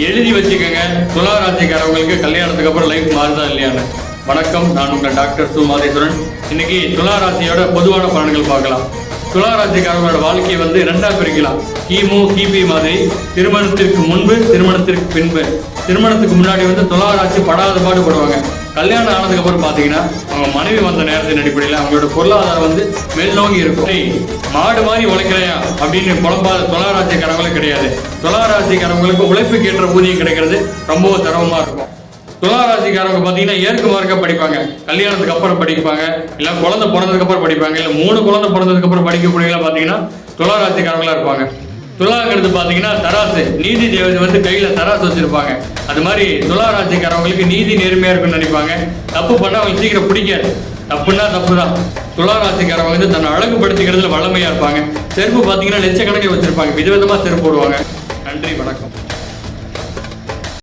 எழுதி வச்சுக்கோங்க. துலா ராசிக்காரவங்களுக்கு கல்யாணத்துக்கு அப்புறம் லைஃப் மாறுதா இல்லையான்னு. வணக்கம், நான் உங்கள் டாக்டர் சு மாதேஸ்வரன். இன்னைக்கு துலா ராசியோட பொதுவான பலன்கள் பார்க்கலாம். துலா ராசிக்காரங்களோட வாழ்க்கையை ரெண்டா பிரிக்கலாம். கிமு கிபி மாதிரி திருமணத்திற்கு முன்பு, திருமணத்திற்கு பின்பு. திருமணத்துக்கு முன்னாடி துலா ராசி படாத பாடுபடுவாங்க. கல்யாணம் ஆனதுக்கு அப்புறம் பார்த்தீங்கன்னா அவங்க மனைவி வந்த நேரத்தின் அடிப்படையில் அவங்களோட பொருளாதாரம் மேல் நோக்கி இருக்கும். மாடு மாதிரி உழைக்கிறையா அப்படின்னு புலம்பாத துலா ராசிக்காரங்களும் கிடையாது. துலா ராசிக்காரங்களுக்கு உழைப்புக்கு ஏற்ற ஊதியம் கிடைக்கிறது ரொம்ப சிரமமா இருக்கும். துலா ராசிக்காரங்க பார்த்தீங்கன்னா ஏற்கு மார்க்க படிப்பாங்க. கல்யாணத்துக்கு அப்புறம் படிப்பாங்க, இல்லை குழந்தை பிறந்ததுக்கு அப்புறம் படிப்பாங்க, இல்லை 3 குழந்தை பிறந்ததுக்கு அப்புறம் படிக்கக்கூடியவங்களா பார்த்தீங்கன்னா துலா ராசிக்காரங்களா இருப்பாங்க. துலாங்கிறது பார்த்தீங்கன்னா தராசு, நீதி தேவதை கையில் தராசு வச்சிருப்பாங்க. அது மாதிரி துலா ராசிக்காரவங்களுக்கு நீதி நேர்மையாக இருக்குன்னு நினைப்பாங்க. தப்பு பண்ணால் அவங்களுக்கு சீக்கிரம் பிடிக்காது. தப்புன்னா தப்பு தான். துலா ராசிக்காரவங்க தன்னை அழகுபடுத்திக்கிறதுல வளமையாக இருப்பாங்க. செருப்பு பார்த்தீங்கன்னா லட்சக்கணக்கில் வச்சிருப்பாங்க. விதவிதமாக செருப்பு போடுவாங்க. நன்றி, வணக்கம்.